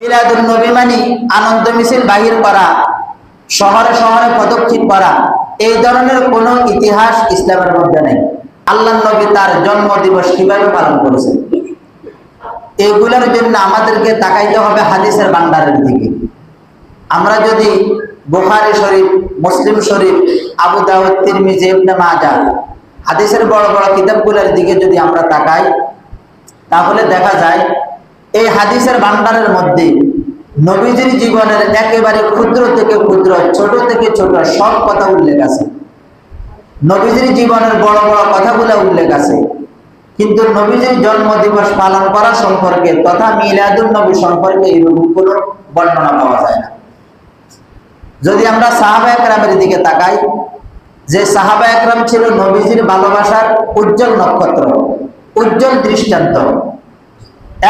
মিলাদুন নবী মানে আনন্দ মিছিল বাহির করা, শহরে শহরে পদক্ষেপ করা, এই ধরনের কোন ইতিহাস ইসলামের মধ্যে নেই। আল্লাহর নবী তার জন্ম দিবস কিভাবে পালন করেছেন, এগুলোর জন্য আমাদেরকে তাকাইতে হবে হাদিসের ভান্ডারের দিকে। আমরা যদি বুখারী শরীফ, মুসলিম শরীফ, আবু দাউদ, তিরমিজি, ইবনে মাজাহ হাদিসের বড় বড় কিতাবগুলোর দিকে যদি আমরা তাকাই, তাহলে দেখা যায় এই হাদিসের ভান্ডারের মধ্যে নবীজির জীবনের একেবারে ক্ষুদ্র থেকে ক্ষুদ্র, ছোট থেকে ছোট সব কথা উল্লেখ আছে। নবীজির জীবনের বড় বড় কথাগুলো উল্লেখ আছে, কিন্তু নবীজির জন্ম দিবস পালন করা সম্পর্কে তথা মিলাদুন নবী সম্পর্কে এরকম কোনো বর্ণনা পাওয়া যায় না। যদি আমরা সাহাবা একরামের দিকে তাকাই, যে সাহাবা একরাম ছিল নবীজির ভালোবাসার উজ্জ্বল নক্ষত্র, উজ্জ্বল দৃষ্টান্ত,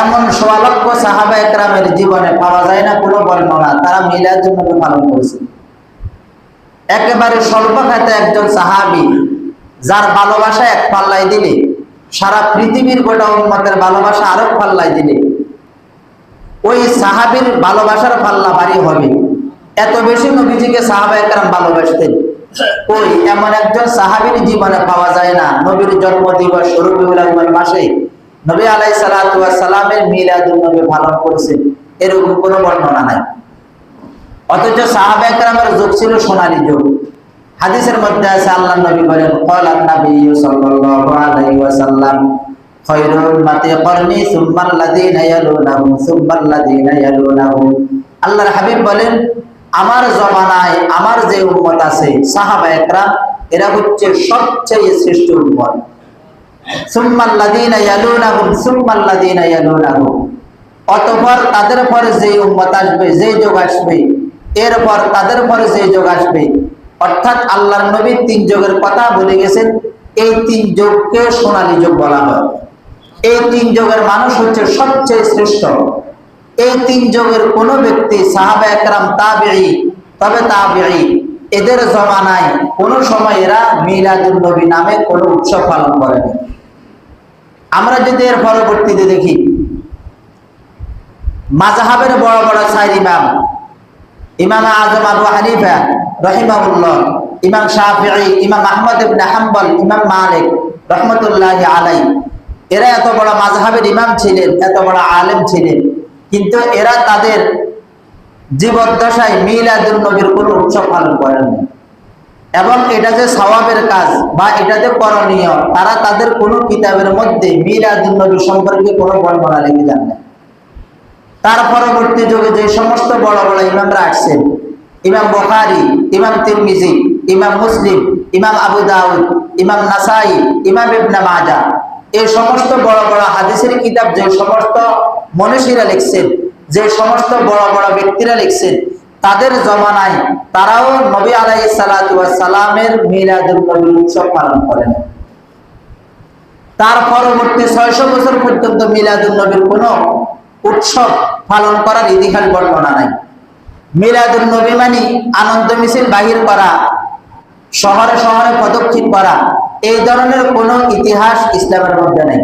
এমন সোয়া লক্ষ সাহাবা একরামের জীবনে পাওয়া যায় না কোনো বর্ণনা তারা মিলাদুন নবী পালন করেছে। একেবারে স্বল্পখ্যাত একজন সাহাবী, যার ভালোবাসা এক পাল্লায় দিলে সারা পৃথিবীর গোটা উম্মতের ভালোবাসা আরেক পাল্লায় দিলে ওই সাহাবীর ভালোবাসার পাল্লা ভারী হবে। এত বেশি নবীজিকে সাহাবা একরাম ভালোবাসতেন। ওই এমন একজন সাহাবীর জীবনে পাওয়া যায় না নবীর জন্ম দিবস রবিউল আউয়াল মাসে নবী আলাইহিস সালাতু ওয়াস সালামের মিলাদুন নবী পালন করেছেন, এরকম কোনো বর্ণনা নাই। অথচ সাহাবা একরামের যুগ ছিল সোনালী যুগ। হাদিসের মধ্যে আছে আল্লাহর নবী বলেন, ক্বালান নবী সাল্লাল্লাহু আলাইহি ওয়াসাল্লাম খায়রুল উম্মতি করনি সুম্মাল্লাযীনা ইয়ালুনাহুম সুম্মাল্লাযীনা ইয়ালুনাহুম। আল্লাহর হাবিব বলেন, আমার জমানায় আমার যে উম্মত আছে সাহাবা একরাম, এরা হচ্ছে সবচেয়ে শ্রেষ্ঠ উম্মত। সুম্মাল্লাযীনা ইয়ালুনাহুম সুম্মাল্লাযীনা ইয়ালুনাহুম, অতঃপর তাদের পরে যে উম্মত আসবে, যে যুগ আসবে, এরপর তাদের পরে যে যুগ আসবে, অর্থাৎ আল্লাহর নবী তিন যুগের কথা বলে গেছেন। এই তিন যুগকে সোনালী যুগ বলা হয়। এই তিন যুগের মানুষ হচ্ছে সবচেয়ে শ্রেষ্ঠ। এই তিন যুগের কোন ব্যক্তি সাহাবা একরাম, তাবেঈ, তবে তাবেঈ, এদের জমানায় কোন সময় এরা মিলাদুন নবী নামে কোনো উৎসব পালন করেনি। আমরা যদি এর পরবর্তীতে দেখি, মাযহাবের বড় বড় চার ইমাম, ইমাম আযম আবু হানিফা রাহিমাহুল্লাহ, ইমাম শাফিঈ, ইমাম আহমদ ইবনে হাম্বল, ইমাম মালিক রাহমাতুল্লাহি আলাইহি, এরা এত বড় মাযহাবের ইমাম ছিলেন, এত বড় আলেম ছিলেন, কিন্তু এরা তাদের জীবদ্দশায় মিলাদুন নবীর কোনো উৎসব পালন করেননি। এবং এটা যে সওয়াবের কাজ বা এটা যে করণীয়, তারা তাদের কোনো কিতাবের মধ্যে মিলাদুন নবী সম্পর্কে কোনো বর্ণনা লিখে যান না। তার পরবর্তী যুগে যে সমস্ত বড় বড় ইমামরা আসছেন, ইমাম বুখারী, ইমাম তিরমিজি, ইমাম মুসলিম, ইমাম আবু দাউদ, ইমাম নাসাই, ইমাম ইবনে মাজাহ, এই সমস্ত বড় বড় হাদিসের কিতাব যে সমস্ত মনীষীরা লিখছেন, যে সমস্ত বড় বড় ব্যক্তিরা লিখছেন, তাদের জমানায় তারাও নবী আলাইহিস সালাতু ওয়াস সালামের মিলাদুন নবীর উৎসব পালন করেন। তার পরবর্তী 600 বছর পর্যন্ত মিলাদুন নবীর কোনো উৎসব পালন করার ইতিহাস বর্ণনা নাই। মিলাদুন নবী মানে আনন্দ মিছিল বাহির করা, শহরে শহরে পদক্ষেপ করা, এই ধরনের কোনো ইতিহাস ইসলামের মধ্যে নেই।